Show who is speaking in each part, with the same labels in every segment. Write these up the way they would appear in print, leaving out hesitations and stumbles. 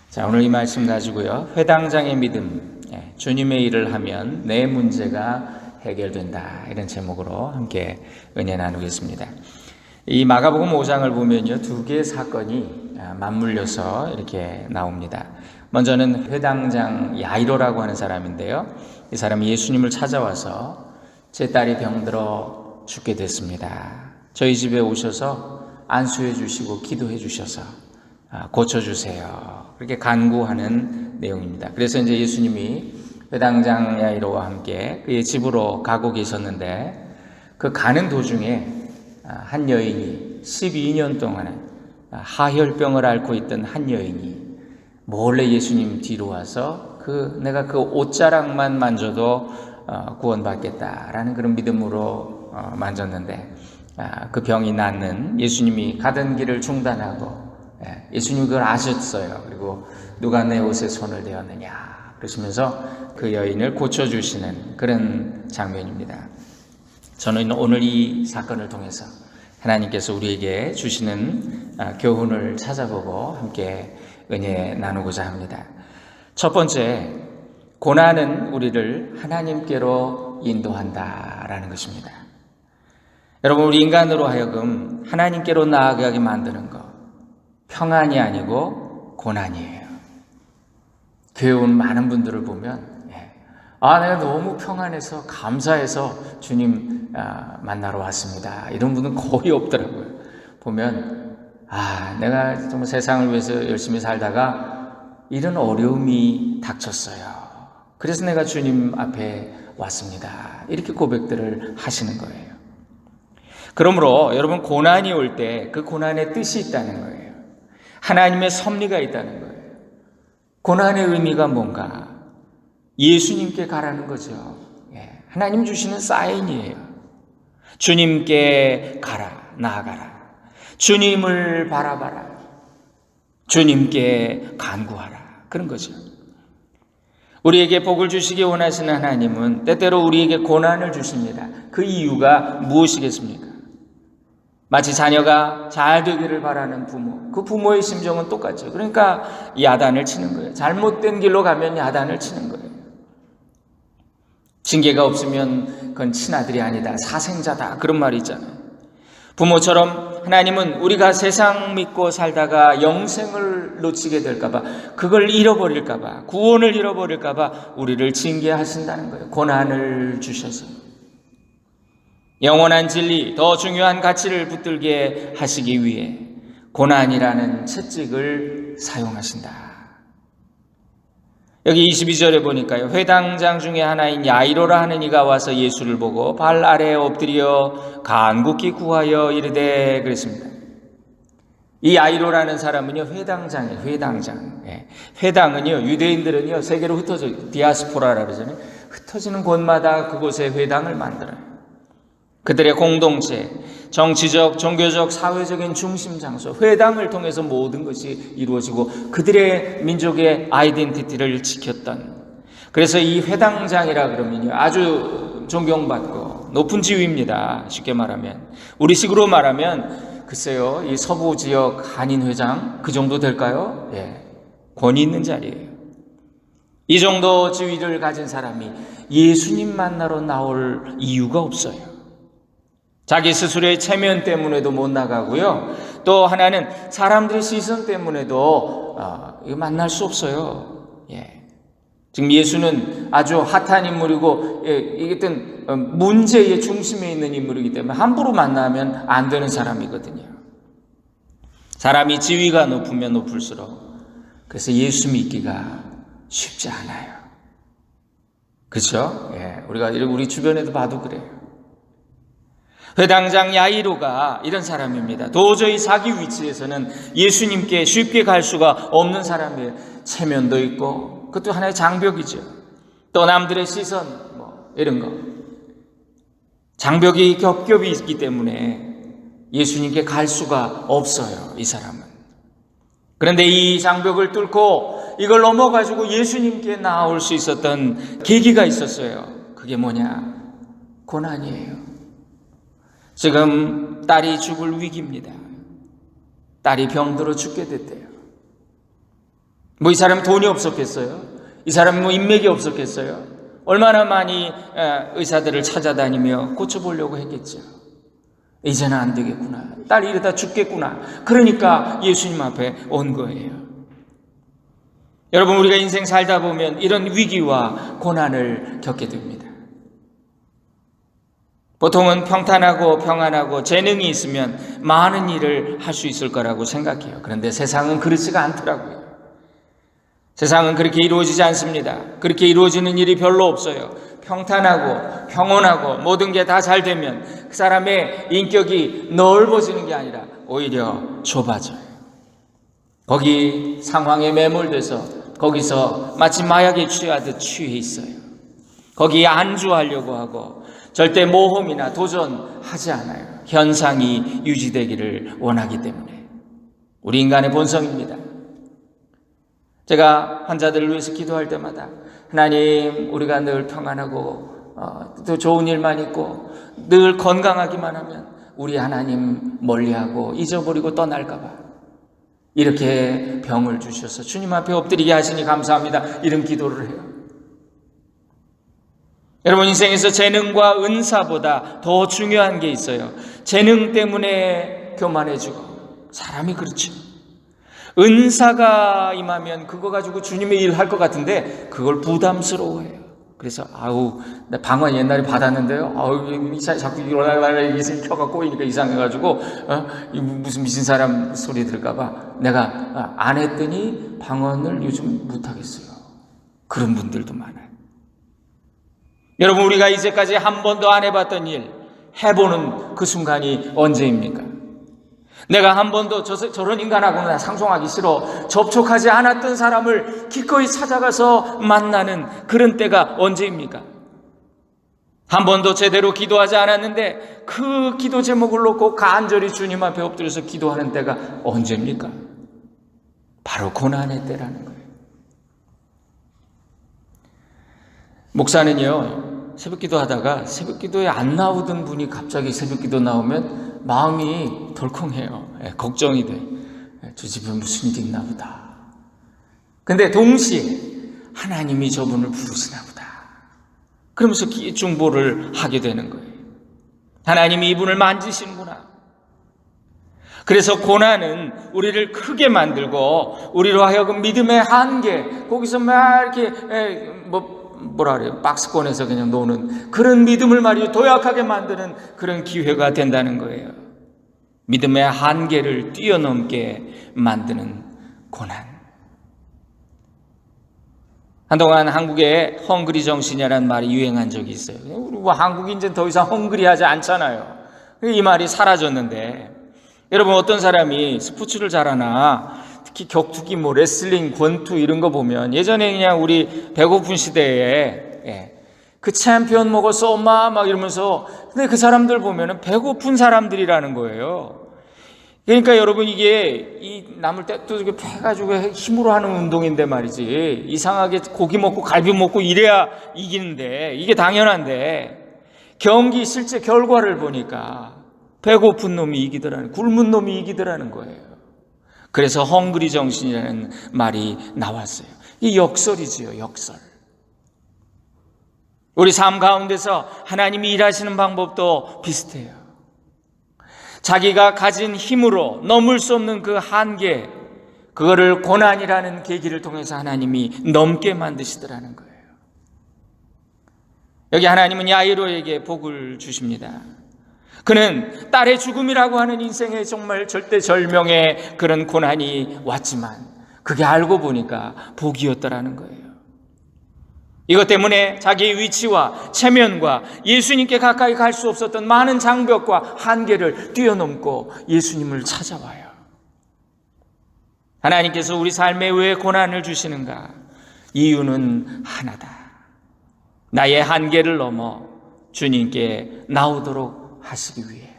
Speaker 1: 자, 오늘 이 말씀 가지고요. 회당장의 믿음, 주님의 일을 하면 내 문제가 해결된다. 이런 제목으로 함께 은혜 나누겠습니다. 이 마가복음 5장을 보면요, 두 개의 사건이 맞물려서 이렇게 나옵니다. 먼저는 회당장 야이로라고 하는 사람인데요. 이 사람이 예수님을 찾아와서 제 딸이 병들어 죽게 됐습니다. 저희 집에 오셔서 안수해 주시고 기도해 주셔서 고쳐주세요. 그렇게 간구하는 내용입니다. 그래서 이제 예수님이 회당장 야이로와 함께 그의 집으로 가고 계셨는데 그 가는 도중에 한 여인이 12년 동안에 하혈병을 앓고 있던 한 여인이 몰래 예수님 뒤로 와서 내가 그 옷자락만 만져도 구원받겠다라는 그런 믿음으로 만졌는데 그 병이 낫는 예수님이 가던 길을 중단하고 예수님이 그걸 아셨어요. 그리고 누가 내 옷에 손을 대었느냐 그러시면서 그 여인을 고쳐주시는 그런 장면입니다. 저는 오늘 이 사건을 통해서 하나님께서 우리에게 주시는 교훈을 찾아보고 함께 은혜 나누고자 합니다. 첫 번째, 고난은 우리를 하나님께로 인도한다라는 것입니다. 여러분, 우리 인간으로 하여금 하나님께로 나아가게 만드는 것, 평안이 아니고 고난이에요. 교회 온 많은 분들을 보면 내가 너무 평안해서 감사해서 주님 만나러 왔습니다. 이런 분은 거의 없더라고요. 보면 내가 정말 세상을 위해서 열심히 살다가 이런 어려움이 닥쳤어요. 그래서 내가 주님 앞에 왔습니다. 이렇게 고백들을 하시는 거예요. 그러므로 여러분, 고난이 올 때 그 고난의 뜻이 있다는 거예요. 하나님의 섭리가 있다는 거예요. 고난의 의미가 뭔가? 예수님께 가라는 거죠. 하나님 주시는 사인이에요. 주님께 가라, 나아가라. 주님을 바라봐라. 주님께 간구하라. 그런 거죠. 우리에게 복을 주시기 원하시는 하나님은 때때로 우리에게 고난을 주십니다. 그 이유가 무엇이겠습니까? 마치 자녀가 잘 되기를 바라는 부모, 그 부모의 심정은 똑같죠. 그러니까 야단을 치는 거예요. 잘못된 길로 가면 야단을 치는 거예요. 징계가 없으면 그건 친아들이 아니다, 사생자다, 그런 말이 있잖아요. 부모처럼 하나님은 우리가 세상 믿고 살다가 영생을 놓치게 될까봐, 그걸 잃어버릴까봐, 구원을 잃어버릴까봐 우리를 징계하신다는 거예요. 고난을 주셔서 영원한 진리, 더 중요한 가치를 붙들게 하시기 위해 고난이라는 채찍을 사용하신다. 여기 22절에 보니까요, 회당장 중에 하나인 야이로라 하는 이가 와서 예수를 보고 발 아래에 엎드려 간곡히 구하여 이르되 그랬습니다. 이 야이로라는 사람은요, 회당장이에요. 회당장. 회당은요, 유대인들은요, 세계로 흩어져, 디아스포라라 그러잖아요. 흩어지는 곳마다 그곳에 회당을 만들어요. 그들의 공동체, 정치적, 종교적, 사회적인 중심 장소, 회당을 통해서 모든 것이 이루어지고 그들의 민족의 아이덴티티를 지켰던, 그래서 이 회당장이라 그러면요, 아주 존경받고 높은 지위입니다. 쉽게 말하면, 우리식으로 말하면 글쎄요, 이 서부 지역 한인회장 그 정도 될까요? 권위 있는 자리예요. 이 정도 지위를 가진 사람이 예수님 만나러 나올 이유가 없어요. 자기 스스로의 체면 때문에도 못 나가고요. 또 하나는 사람들의 시선 때문에도 이거 만날 수 없어요. 지금 예수는 아주 핫한 인물이고 어떤 문제의 중심에 있는 인물이기 때문에 함부로 만나면 안 되는 사람이거든요. 사람이 지위가 높으면 높을수록 그래서 예수 믿기가 쉽지 않아요. 그렇죠? 우리가 우리 주변에도 봐도 그래요. 회당장 야이로가 이런 사람입니다. 도저히 자기 위치에서는 예수님께 쉽게 갈 수가 없는 사람이에요. 체면도 있고 그것도 하나의 장벽이죠. 또 남들의 시선 이런 거, 장벽이 겹겹이 있기 때문에 예수님께 갈 수가 없어요, 이 사람은. 그런데 이 장벽을 뚫고 이걸 넘어가지고 예수님께 나올 수 있었던 계기가 있었어요. 그게 뭐냐? 고난이에요. 지금 딸이 죽을 위기입니다. 딸이 병들어 죽게 됐대요. 뭐 이 사람이 돈이 없었겠어요? 이 사람이 뭐 인맥이 없었겠어요? 얼마나 많이 의사들을 찾아다니며 고쳐보려고 했겠죠. 이제는 안 되겠구나. 딸이 이러다 죽겠구나. 그러니까 예수님 앞에 온 거예요. 여러분, 우리가 인생 살다 보면 이런 위기와 고난을 겪게 됩니다. 보통은 평탄하고 평안하고 재능이 있으면 많은 일을 할 수 있을 거라고 생각해요. 그런데 세상은 그렇지가 않더라고요. 세상은 그렇게 이루어지지 않습니다. 그렇게 이루어지는 일이 별로 없어요. 평탄하고 평온하고 모든 게 다 잘 되면 그 사람의 인격이 넓어지는 게 아니라 오히려 좁아져요. 거기 상황에 매몰돼서 거기서 마치 마약에 취하듯 취해 있어요. 거기에 안주하려고 하고 절대 모험이나 도전하지 않아요. 현상이 유지되기를 원하기 때문에. 우리 인간의 본성입니다. 제가 환자들을 위해서 기도할 때마다 하나님, 우리가 늘 평안하고 또 좋은 일만 있고 늘 건강하기만 하면 우리 하나님 멀리하고 잊어버리고 떠날까 봐 이렇게 병을 주셔서 주님 앞에 엎드리게 하시니 감사합니다. 이런 기도를 해요. 여러분, 인생에서 재능과 은사보다 더 중요한 게 있어요. 재능 때문에 교만해지고 사람이 그렇죠. 은사가 임하면 그거 가지고 주님의 일 할 것 같은데 그걸 부담스러워해요. 그래서 나 방언 옛날에 받았는데요. 자꾸 일어나라 이게 혀가 꼬이니까 이상해가지고 무슨 미친 사람 소리 들을까봐 내가 안 했더니 방언을 요즘 못하겠어요. 그런 분들도 많아요. 여러분, 우리가 이제까지 한 번도 안 해봤던 일 해보는 그 순간이 언제입니까? 내가 한 번도 저런 인간하고는 상종하기 싫어 접촉하지 않았던 사람을 기꺼이 찾아가서 만나는 그런 때가 언제입니까? 한 번도 제대로 기도하지 않았는데 그 기도 제목을 놓고 간절히 주님 앞에 엎드려서 기도하는 때가 언제입니까? 바로 고난의 때라는 거예요. 목사는요, 새벽기도 하다가 새벽기도에 안 나오던 분이 갑자기 새벽기도 나오면 마음이 덜컹해요. 걱정이 돼. 저 집에 무슨 일이 있나 보다. 근데 동시에 하나님이 저분을 부르시나 보다. 그러면서 중보를 하게 되는 거예요. 하나님이 이분을 만지시는구나. 그래서 고난은 우리를 크게 만들고 우리로 하여금 믿음의 한계, 거기서 막 이렇게 뭐라 그래요? 박스권에서 그냥 노는 그런 믿음을 말이죠. 도약하게 만드는 그런 기회가 된다는 거예요. 믿음의 한계를 뛰어넘게 만드는 고난. 한동안 한국에 헝그리 정신이라는 말이 유행한 적이 있어요. 우리 한국이 이제 더 이상 헝그리하지 않잖아요. 이 말이 사라졌는데, 여러분, 어떤 사람이 스포츠를 잘하나 특히 격투기, 레슬링, 권투 이런 거 보면 예전에 그냥 우리 배고픈 시대에 그 챔피언 먹었어 엄마 막 이러면서, 근데 그 사람들 보면은 배고픈 사람들이라는 거예요. 그러니까 여러분, 이게 이 남을 때 또 이렇게 패가지고 힘으로 하는 운동인데 말이지, 이상하게 고기 먹고 갈비 먹고 이래야 이기는데, 이게 당연한데 경기 실제 결과를 보니까 배고픈 놈이 이기더라는, 굶은 놈이 이기더라는 거예요. 그래서 헝그리 정신이라는 말이 나왔어요. 이 역설이지요, 역설. 우리 삶 가운데서 하나님이 일하시는 방법도 비슷해요. 자기가 가진 힘으로 넘을 수 없는 그 한계, 그거를 고난이라는 계기를 통해서 하나님이 넘게 만드시더라는 거예요. 여기 하나님은 야이로에게 복을 주십니다. 그는 딸의 죽음이라고 하는 인생의 정말 절대절명의 그런 고난이 왔지만 그게 알고 보니까 복이었더라는 거예요. 이것 때문에 자기의 위치와 체면과 예수님께 가까이 갈 수 없었던 많은 장벽과 한계를 뛰어넘고 예수님을 찾아와요. 하나님께서 우리 삶에 왜 고난을 주시는가? 이유는 하나다. 나의 한계를 넘어 주님께 나오도록 하시기 위해.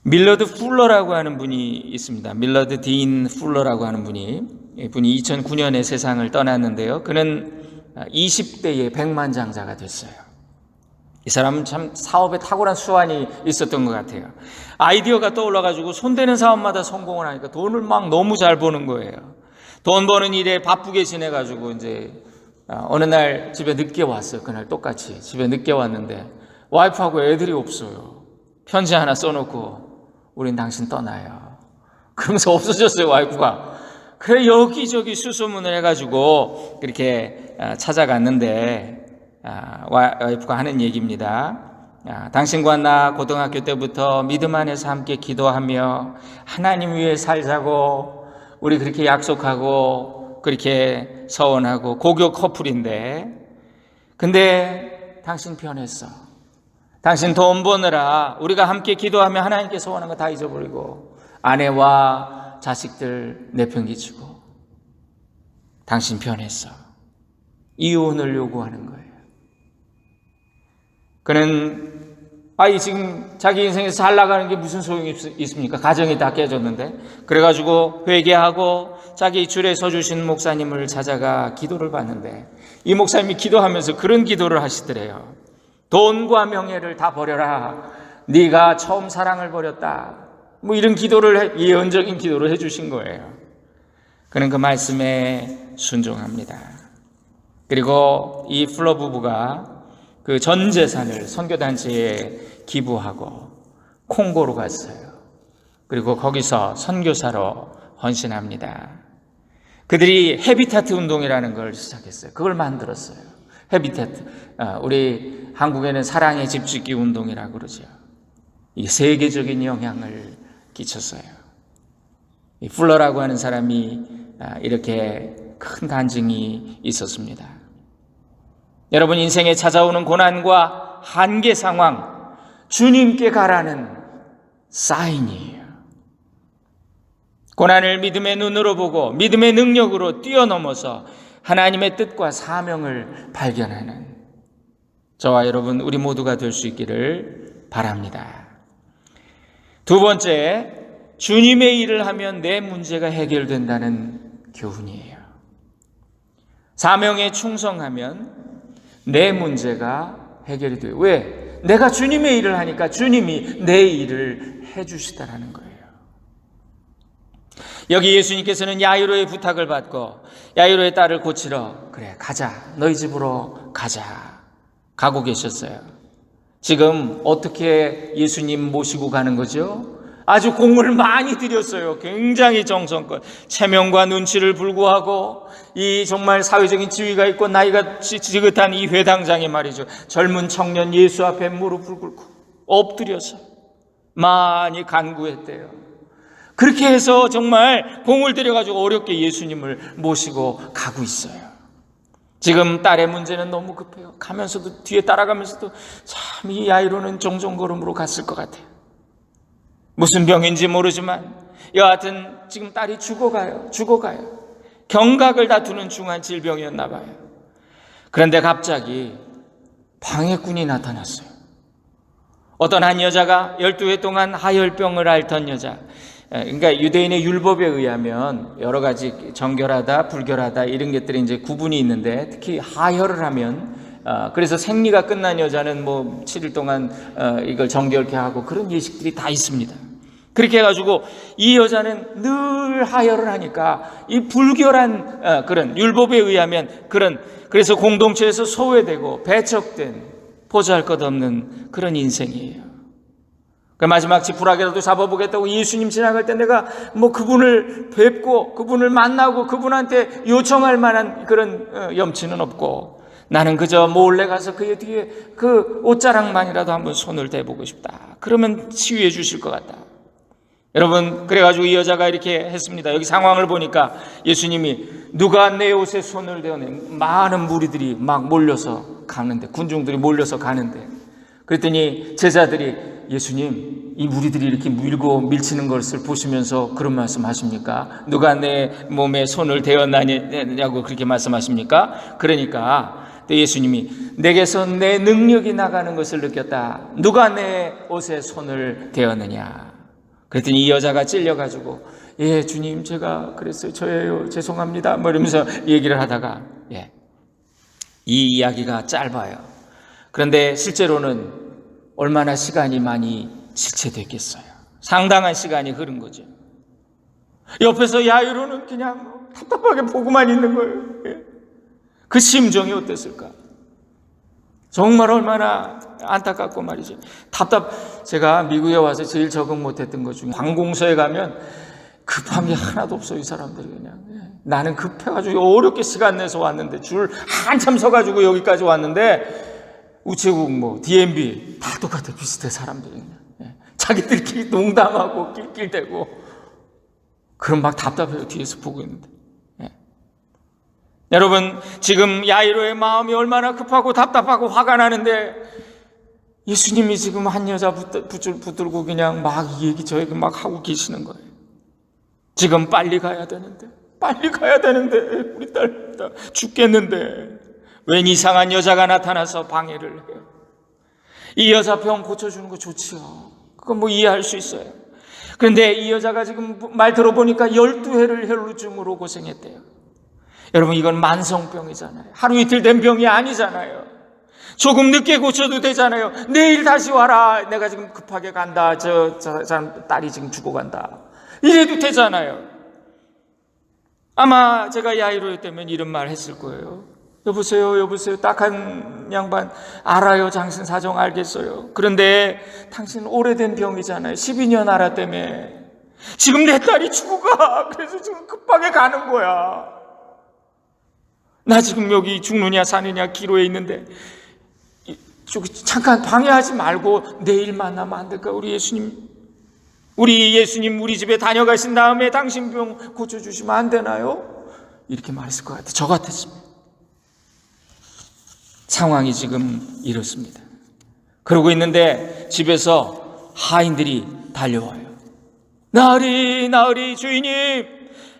Speaker 1: 밀러드 풀러라고 하는 분이 있습니다. 밀러드 딘 풀러라고 하는 분이 2009년에 세상을 떠났는데요. 그는 20대에 백만장자가 됐어요. 이 사람은 참 사업에 탁월한 수완이 있었던 것 같아요. 아이디어가 떠올라가지고 손대는 사업마다 성공을 하니까 돈을 막 너무 잘 버는 거예요. 돈 버는 일에 바쁘게 지내가지고 이제 어느 날 집에 늦게 왔어요. 그날 똑같이 집에 늦게 왔는데 와이프하고 애들이 없어요. 편지 하나 써놓고 우린 당신 떠나요. 그러면서 없어졌어요, 와이프가. 그래 여기저기 수소문을 해가지고 그렇게 찾아갔는데 와이프가 하는 얘기입니다. 당신과 나 고등학교 때부터 믿음 안에서 함께 기도하며 하나님 위해 살자고 우리 그렇게 약속하고 그렇게 서원하고 고교 커플인데, 근데 당신 변했어. 당신 돈 버느라 우리가 함께 기도하며 하나님께 서원한 거 다 잊어버리고 아내와 자식들 내팽개치고 당신 변했어. 이혼을 요구하는 거예요. 그는 지금 자기 인생에서 잘 나가는 게 무슨 소용이 있습니까? 가정이 다 깨졌는데. 그래가지고 회개하고 자기 줄에 서주신 목사님을 찾아가 기도를 받는데 이 목사님이 기도하면서 그런 기도를 하시더래요. 돈과 명예를 다 버려라. 네가 처음 사랑을 버렸다. 뭐 이런 기도를 예언적인 기도를 해주신 거예요. 그는 그 말씀에 순종합니다. 그리고 이 플러 부부가 그 전 재산을 선교단체에 기부하고 콩고로 갔어요. 그리고 거기서 선교사로 헌신합니다. 그들이 헤비타트 운동이라는 걸 시작했어요. 그걸 만들었어요. 헤비타트. 우리 한국에는 사랑의 집짓기 운동이라고 그러죠. 이게 세계적인 영향을 끼쳤어요. 이 플러라고 하는 사람이 이렇게 큰 간증이 있었습니다. 여러분, 인생에 찾아오는 고난과 한계 상황, 주님께 가라는 사인이에요. 고난을 믿음의 눈으로 보고 믿음의 능력으로 뛰어넘어서 하나님의 뜻과 사명을 발견하는 저와 여러분, 우리 모두가 될 수 있기를 바랍니다. 두 번째, 주님의 일을 하면 내 문제가 해결된다는 교훈이에요. 사명에 충성하면 내 문제가 해결이 돼요. 왜? 내가 주님의 일을 하니까 주님이 내 일을 해주시다라는 거예요. 여기 예수님께서는 야이로의 부탁을 받고 야이로의 딸을 고치러 그래 가자, 너희 집으로 가자 가고 계셨어요. 지금 어떻게 예수님 모시고 가는 거죠? 아주 공을 많이 들였어요. 굉장히 정성껏 체면과 눈치를 불구하고 이 정말 사회적인 지위가 있고 나이가 지긋한 이 회당장이 말이죠, 젊은 청년 예수 앞에 무릎을 꿇고 엎드려서 많이 간구했대요. 그렇게 해서 정말 공을 들여가지고 어렵게 예수님을 모시고 가고 있어요. 지금 딸의 문제는 너무 급해요. 가면서도 뒤에 따라가면서도 참 이 야이로는 종종걸음으로 갔을 것 같아요. 무슨 병인지 모르지만 여하튼 지금 딸이 죽어가요. 경각을 다투는 중한 질병이었나 봐요. 그런데 갑자기 방해꾼이 나타났어요. 어떤 한 여자가 12해 동안 하혈병을 앓던 여자, 그러니까 유대인의 율법에 의하면 여러 가지 정결하다, 불결하다 이런 것들이 이제 구분이 있는데 특히 하혈을 하면 그래서 생리가 끝난 여자는 뭐 7일 동안 이걸 정결케 하고 그런 예식들이 다 있습니다. 그렇게 해가지고 이 여자는 늘 하혈을 하니까 이 불결한 그런 율법에 의하면 그래서 공동체에서 소외되고 배척된 보잘것없는 그런 인생이에요. 그 마지막 지푸라기라도 잡아보겠다고 예수님 지나갈 때 내가 뭐 그분을 뵙고 그분을 만나고 그분한테 요청할 만한 그런 염치는 없고 나는 그저 몰래 가서 그의 뒤에 그 옷자락만이라도 한번 손을 대보고 싶다. 그러면 치유해 주실 것 같다. 여러분, 그래가지고 이 여자가 이렇게 했습니다. 여기 상황을 보니까 예수님이 누가 내 옷에 손을 대어내, 많은 무리들이 막 몰려서 가는데, 군중들이 몰려서 가는데, 그랬더니 제자들이 예수님, 이 무리들이 이렇게 밀고 밀치는 것을 보시면서 그런 말씀 하십니까? 누가 내 몸에 손을 대었느냐고 그렇게 말씀하십니까? 그러니까 또 예수님이 내게서 내 능력이 나가는 것을 느꼈다. 누가 내 옷에 손을 대었느냐? 그랬더니 이 여자가 찔려가지고 예 주님 제가 그랬어요. 저예요. 죄송합니다. 뭐 이러면서 얘기를 하다가 이 이야기가 짧아요. 그런데 실제로는 얼마나 시간이 많이 지체됐겠어요. 상당한 시간이 흐른 거죠. 옆에서 야이로는 그냥 답답하게 보고만 있는 거예요. 그 심정이 어땠을까? 정말 얼마나 안타깝고 말이죠. 제가 미국에 와서 제일 적응 못했던 것 중에 관공서에 가면 급한 게 하나도 없어요. 이 사람들이 그냥. 나는 급해가지고 어렵게 시간 내서 왔는데 줄 한참 서가지고 여기까지 왔는데 우체국 DMB 다 똑같아. 비슷해 사람들이 그냥. 자기들끼리 농담하고 낄낄대고 그럼 막 답답해요. 뒤에서 보고 있는데. 여러분 지금 야이로의 마음이 얼마나 급하고 답답하고 화가 나는데 예수님이 지금 한 여자 붙들고 그냥 막 이 얘기 저 얘기 막 하고 계시는 거예요. 지금 빨리 가야 되는데 우리 딸 죽겠는데 웬 이상한 여자가 나타나서 방해를 해요. 이 여자 병 고쳐주는 거 좋지요. 그건 이해할 수 있어요. 그런데 이 여자가 지금 말 들어보니까 12회를 혈루증으로 고생했대요. 여러분 이건 만성병이잖아요. 하루 이틀 된 병이 아니잖아요. 조금 늦게 고쳐도 되잖아요. 내일 다시 와라. 내가 지금 급하게 간다. 저 딸이 지금 죽어간다. 이래도 되잖아요. 아마 제가 야이로였다면 이런 말 했을 거예요. 여보세요. 딱한 양반 알아요. 당신 사정 알겠어요. 그런데 당신 오래된 병이잖아요. 12년 알았다며. 지금 내 딸이 죽어가. 그래서 지금 급하게 가는 거야. 나 지금 여기 죽느냐 사느냐 기로에 있는데 잠깐 방해하지 말고 내일 만나면 안 될까? 우리 예수님 우리 집에 다녀가신 다음에 당신 병 고쳐주시면 안 되나요? 이렇게 말했을 것 같아요. 저 같았습니다. 상황이 지금 이렇습니다. 그러고 있는데 집에서 하인들이 달려와요. 나으리 주인님.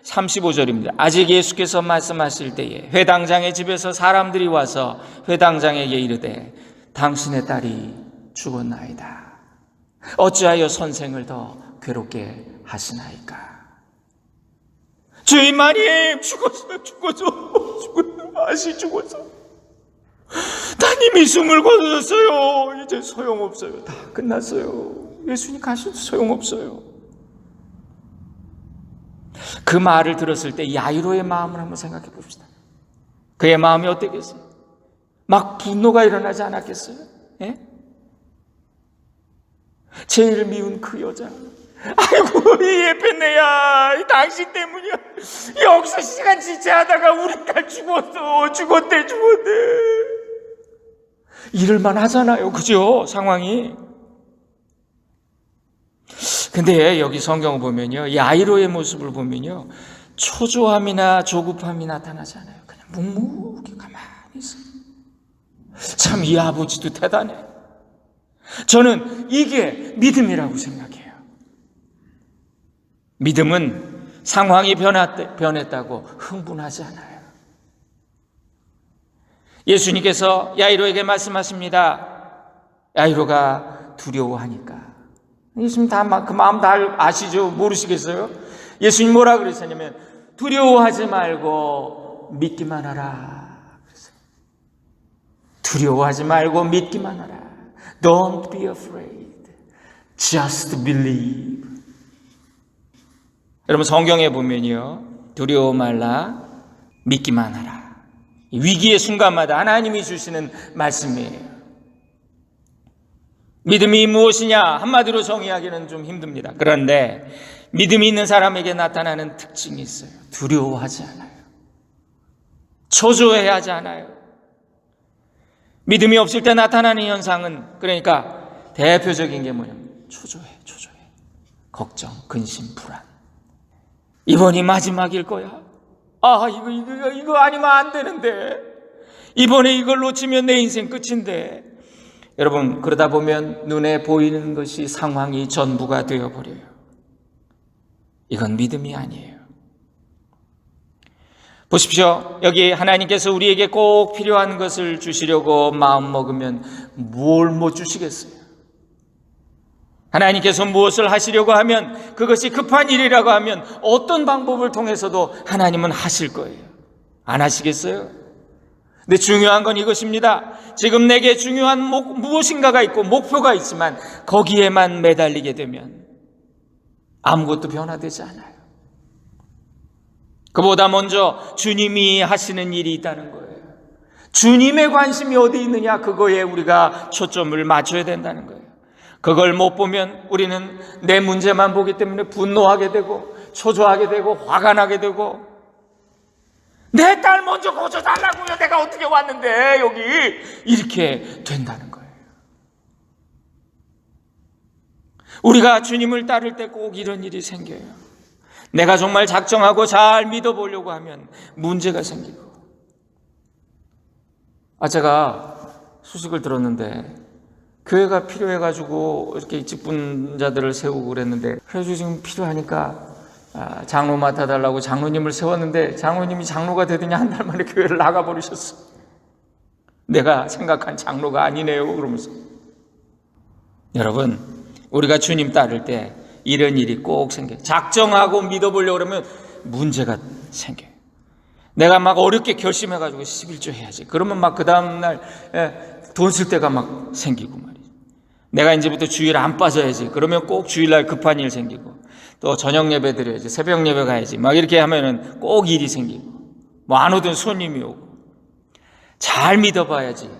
Speaker 1: 35절입니다. 아직 예수께서 말씀하실 때에 회당장의 집에서 사람들이 와서 회당장에게 이르되 당신의 딸이 죽었나이다. 어찌하여 선생을 더 괴롭게 하시나이까? 주인마님 죽었어요. 아시 죽었어. 따님이 숨을 거뒀어요. 이제 소용없어요. 다 끝났어요. 예수님 가셔도 소용없어요. 그 말을 들었을 때 야이로의 마음을 한번 생각해 봅시다. 그의 마음이 어땠겠어요? 막 분노가 일어나지 않았겠어요? 예? 제일 미운 그 여자. 아이고 이 예편네야 당신 때문이야. 여기서 시간 지체하다가 우리 딸 죽었대. 이럴만 하잖아요. 그죠? 상황이. 근데 여기 성경을 보면요, 야이로의 모습을 보면요, 초조함이나 조급함이 나타나지 않아요. 그냥 묵묵히 가만히 있어요. 참 이 아버지도 대단해. 저는 이게 믿음이라고 생각해요. 믿음은 상황이 변했다고 흥분하지 않아요. 예수님께서 야이로에게 말씀하십니다. 야이로가 두려워하니까. 예수님 그 마음 다 아시죠? 모르시겠어요? 예수님 뭐라 그러셨냐면 두려워하지 말고 믿기만 하라. 두려워하지 말고 믿기만 하라. Don't be afraid. Just believe. 여러분 성경에 보면요, 두려워 말라, 믿기만 하라. 위기의 순간마다 하나님이 주시는 말씀이에요. 믿음이 무엇이냐? 한마디로 정의하기는 좀 힘듭니다. 그런데 믿음이 있는 사람에게 나타나는 특징이 있어요. 두려워하지 않아요. 초조해하지 않아요. 믿음이 없을 때 나타나는 현상은, 그러니까 대표적인 게 뭐냐면 초조해. 걱정, 근심, 불안. 이번이 마지막일 거야. 이거 아니면 안 되는데. 이번에 이걸 놓치면 내 인생 끝인데. 여러분, 그러다 보면 눈에 보이는 것이 상황이 전부가 되어버려요. 이건 믿음이 아니에요. 보십시오. 여기 하나님께서 우리에게 꼭 필요한 것을 주시려고 마음먹으면 뭘 못 주시겠어요? 하나님께서 무엇을 하시려고 하면, 그것이 급한 일이라고 하면 어떤 방법을 통해서도 하나님은 하실 거예요. 안 하시겠어요? 근데 중요한 건 이것입니다. 지금 내게 중요한 무엇인가가 있고 목표가 있지만 거기에만 매달리게 되면 아무것도 변화되지 않아요. 그보다 먼저 주님이 하시는 일이 있다는 거예요. 주님의 관심이 어디 있느냐, 그거에 우리가 초점을 맞춰야 된다는 거예요. 그걸 못 보면 우리는 내 문제만 보기 때문에 분노하게 되고 초조하게 되고 화가 나게 되고, 내 딸 먼저 고쳐달라고요, 내가 어떻게 왔는데 여기, 이렇게 된다는 거예요. 우리가 주님을 따를 때 꼭 이런 일이 생겨요. 내가 정말 작정하고 잘 믿어보려고 하면 문제가 생기고. 제가 소식을 들었는데 교회가 필요해가지고 이렇게 직분자들을 세우고 그랬는데, 그래서 지금 필요하니까 장로 맡아달라고 장로님을 세웠는데 장로님이 장로가 되더니 한 달 만에 교회를 나가버리셨어. 내가 생각한 장로가 아니네요, 그러면서. 여러분, 우리가 주님 따를 때 이런 일이 꼭 생겨요. 작정하고 믿어보려고 그러면 문제가 생겨요. 내가 막 어렵게 결심해가지고 11조 해야지, 그러면 막 그 다음날 돈 쓸 때가 막 생기고 말이죠. 내가 이제부터 주일 안 빠져야지, 그러면 꼭 주일날 급한 일 생기고, 또 저녁 예배 드려야지, 새벽 예배 가야지, 막 이렇게 하면은 꼭 일이 생기고, 뭐 안 오던 손님이 오고. 잘 믿어봐야지,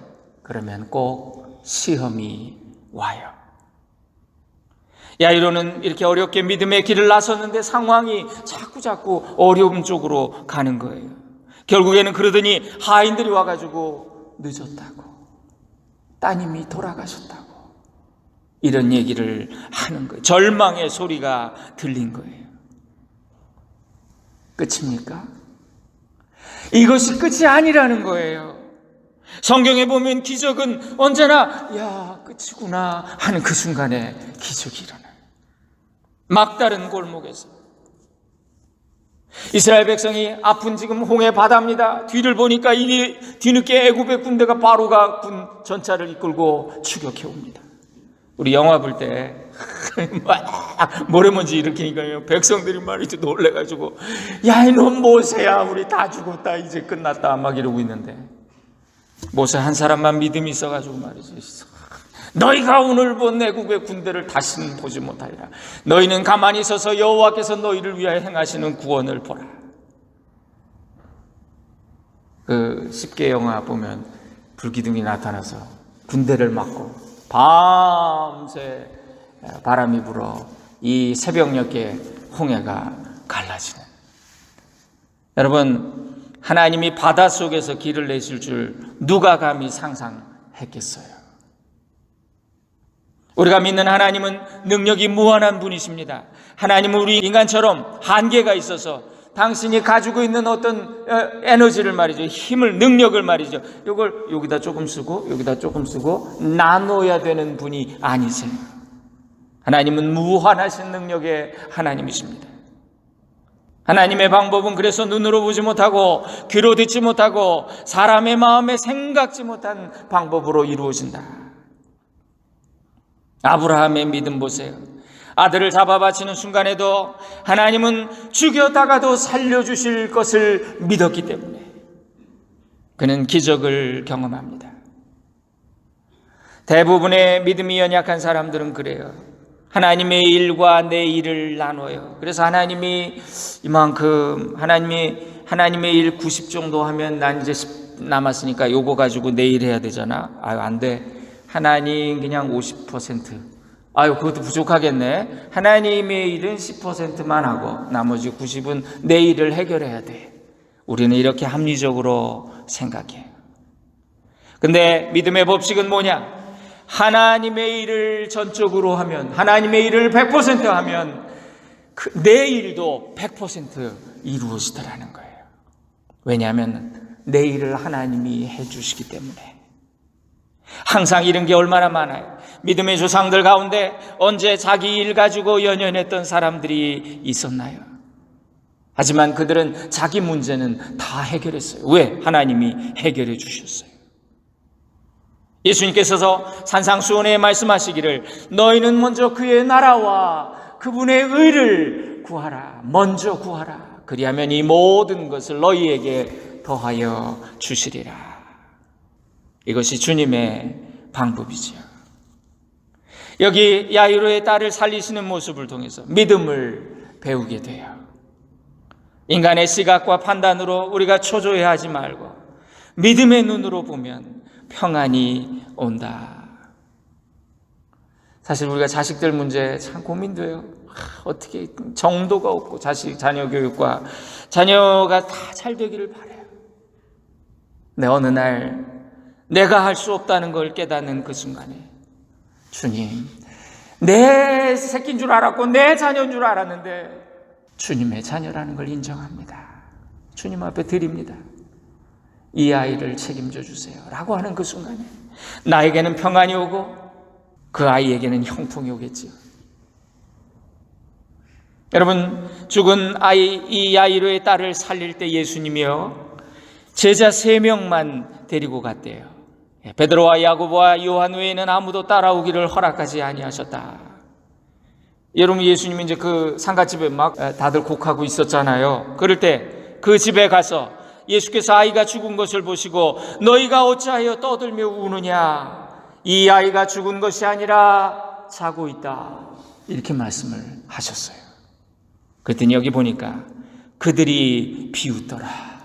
Speaker 1: 그러면 꼭 시험이 와요. 야이로는 이렇게 어렵게 믿음의 길을 나섰는데 상황이 자꾸 어려움 쪽으로 가는 거예요. 결국에는 그러더니 하인들이 와가지고 늦었다고, 따님이 돌아가셨다고, 이런 얘기를 하는 거예요. 절망의 소리가 들린 거예요. 끝입니까? 이것이 끝이 아니라는 거예요. 성경에 보면 기적은 언제나 야, 끝이구나 하는 그 순간에 기적이 일어나요. 막다른 골목에서 이스라엘 백성이 아픈 지금 홍해 바다입니다. 뒤를 보니까 이미 뒤늦게 애굽의 군대가 바로가 군 전차를 이끌고 추격해 옵니다. 우리 영화 볼 때 모래먼지 일으키니까요, 백성들이 말이죠 놀래가지고, 야 이놈 모세야, 우리 다 죽었다, 이제 끝났다, 막 이러고 있는데 모세 한 사람만 믿음이 있어가지고 말이죠, 너희가 오늘 본 애국의 군대를 다시는 보지 못하리라. 너희는 가만히 서서 여호와께서 너희를 위하여 행하시는 구원을 보라. 그 10개 영화 보면 불기둥이 나타나서 군대를 막고 밤새 바람이 불어 이 새벽녘에 홍해가 갈라지는. 여러분, 하나님이 바닷속에서 길을 내실 줄 누가 감히 상상했겠어요? 우리가 믿는 하나님은 능력이 무한한 분이십니다. 하나님은 우리 인간처럼 한계가 있어서 당신이 가지고 있는 어떤 에너지를 말이죠, 힘을, 능력을 말이죠, 이걸 여기다 조금 쓰고 여기다 조금 쓰고 나눠야 되는 분이 아니세요. 하나님은 무한하신 능력의 하나님이십니다. 하나님의 방법은 그래서 눈으로 보지 못하고 귀로 듣지 못하고 사람의 마음에 생각지 못한 방법으로 이루어진다. 아브라함의 믿음 보세요. 아들을 잡아 바치는 순간에도 하나님은 죽여다가도 살려주실 것을 믿었기 때문에 그는 기적을 경험합니다. 대부분의 믿음이 연약한 사람들은 그래요. 하나님의 일과 내 일을 나눠요. 그래서 하나님이 이만큼, 하나님의 일 90 정도 하면 난 이제 10 남았으니까 요거 가지고 내일 해야 되잖아. 아유, 안 돼. 하나님 그냥 50%. 아유, 그것도 부족하겠네. 하나님의 일은 10%만 하고 나머지 90은 내 일을 해결해야 돼. 우리는 이렇게 합리적으로 생각해요. 근데 믿음의 법칙은 뭐냐? 하나님의 일을 전적으로 하면, 하나님의 일을 100% 하면 내 일도 100% 이루어지더라는 거예요. 왜냐하면 내 일을 하나님이 해주시기 때문에. 항상 이런 게 얼마나 많아요. 믿음의 조상들 가운데 언제 자기 일 가지고 연연했던 사람들이 있었나요? 하지만 그들은 자기 문제는 다 해결했어요. 왜? 하나님이 해결해 주셨어요. 예수님께서 산상수훈에 말씀하시기를 너희는 먼저 그의 나라와 그분의 의를 구하라. 먼저 구하라. 그리하면 이 모든 것을 너희에게 더하여 주시리라. 이것이 주님의 방법이지요. 여기 야이로의 딸을 살리시는 모습을 통해서 믿음을 배우게 돼요. 인간의 시각과 판단으로 우리가 초조해하지 말고 믿음의 눈으로 보면 평안이 온다. 사실 우리가 자식들 문제 참 고민돼요. 어떻게 정도가 없고 자녀 교육과 자녀가 다 잘 되기를 바라요. 근데 어느 날 내가 할 수 없다는 걸 깨닫는 그 순간에 주님, 내 새끼인 줄 알았고 내 자녀인 줄 알았는데 주님의 자녀라는 걸 인정합니다. 주님 앞에 드립니다. 이 아이를 책임져 주세요 라고 하는 그 순간에 나에게는 평안이 오고 그 아이에게는 형통이 오겠지요. 여러분, 죽은 이 야이로의 딸을 살릴 때 예수님이요 제자 3명만 데리고 갔대요. 베드로와 야고보와 요한 외에는 아무도 따라오기를 허락하지 아니하셨다. 여러분, 예수님이 이제 그 상갓집에 막 다들 곡하고 있었잖아요. 그럴 때 그 집에 가서 예수께서 아이가 죽은 것을 보시고 너희가 어찌하여 떠들며 우느냐, 이 아이가 죽은 것이 아니라 자고 있다, 이렇게 말씀을 하셨어요. 그랬더니 여기 보니까 그들이 비웃더라.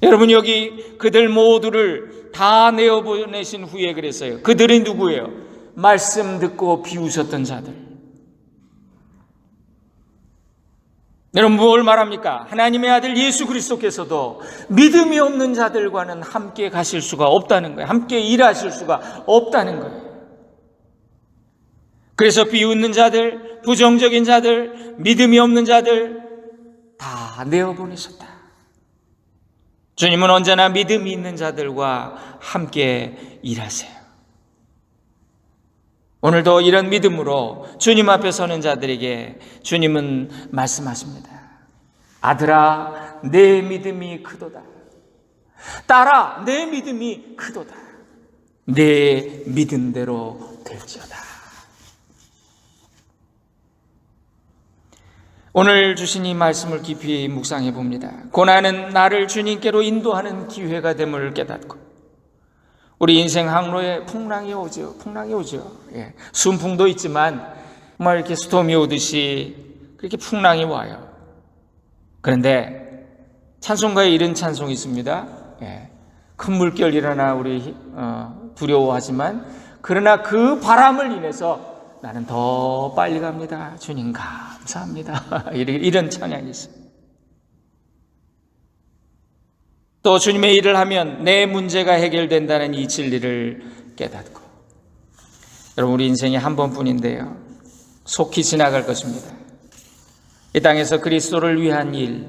Speaker 1: 여러분, 여기 그들 모두를 다 내어보내신 후에 그랬어요. 그들이 누구예요? 말씀 듣고 비웃었던 자들. 여러분, 뭘 말합니까? 하나님의 아들 예수 그리스도께서도 믿음이 없는 자들과는 함께 가실 수가 없다는 거예요. 함께 일하실 수가 없다는 거예요. 그래서 비웃는 자들, 부정적인 자들, 믿음이 없는 자들 다 내어보내셨다. 주님은 언제나 믿음이 있는 자들과 함께 일하세요. 오늘도 이런 믿음으로 주님 앞에 서는 자들에게 주님은 말씀하십니다. 아들아, 내 믿음이 크도다. 딸아, 내 믿음이 크도다. 내 믿음대로 될지어다. 오늘 주신 이 말씀을 깊이 묵상해 봅니다. 고난은 나를 주님께로 인도하는 기회가 됨을 깨닫고 우리 인생 항로에 풍랑이 오죠. 예. 순풍도 있지만 정말 이렇게 스톰이 오듯이 그렇게 풍랑이 와요. 그런데 찬송가에 이런 찬송이 있습니다. 예. 큰 물결 일어나 우리 두려워하지만 그러나 그 바람을 인해서 나는 더 빨리 갑니다. 주님 감사합니다. 이런 찬양이 있어요. 또 주님의 일을 하면 내 문제가 해결된다는 이 진리를 깨닫고, 여러분, 우리 인생이 한 번뿐인데요, 속히 지나갈 것입니다. 이 땅에서 그리스도를 위한 일,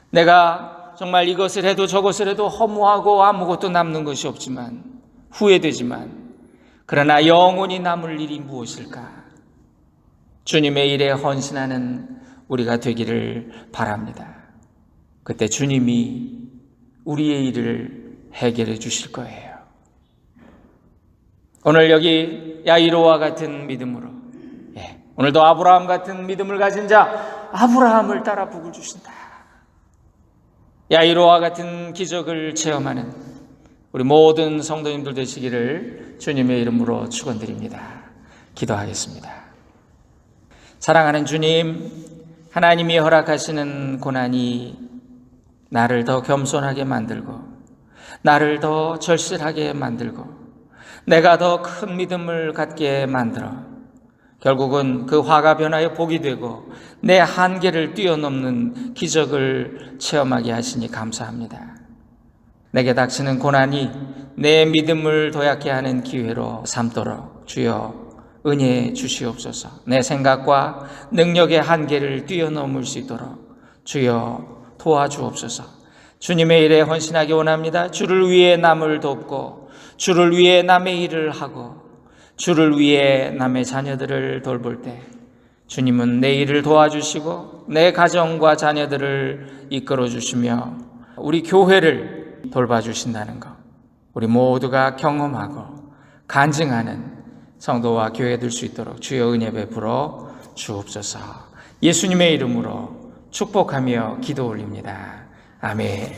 Speaker 1: 내가 정말 이것을 해도 저것을 해도 허무하고 아무것도 남는 것이 없지만, 후회되지만, 그러나 영원히 남을 일이 무엇일까? 주님의 일에 헌신하는 우리가 되기를 바랍니다. 그때 주님이 우리의 일을 해결해 주실 거예요. 오늘 여기 야이로와 같은 믿음으로, 오늘도 아브라함 같은 믿음을 가진 자 아브라함을 따라 복을 주신다. 야이로와 같은 기적을 체험하는 우리 모든 성도님들 되시기를 주님의 이름으로 축원드립니다. 기도하겠습니다. 사랑하는 주님, 하나님이 허락하시는 고난이 나를 더 겸손하게 만들고 나를 더 절실하게 만들고 내가 더 큰 믿음을 갖게 만들어 결국은 그 화가 변하여 복이 되고 내 한계를 뛰어넘는 기적을 체험하게 하시니 감사합니다. 내게 닥치는 고난이 내 믿음을 도약케 하는 기회로 삼도록 주여 은혜 주시옵소서. 내 생각과 능력의 한계를 뛰어넘을 수 있도록 주여 도와주옵소서. 주님의 일에 헌신하기 원합니다. 주를 위해 남을 돕고 주를 위해 남의 일을 하고 주를 위해 남의 자녀들을 돌볼 때 주님은 내 일을 도와주시고 내 가정과 자녀들을 이끌어 주시며 우리 교회를 돌봐주신다는 것, 우리 모두가 경험하고 간증하는 성도와 교회 될 수 있도록 주여 은혜 베풀어 주옵소서. 예수님의 이름으로 축복하며 기도 올립니다. 아멘.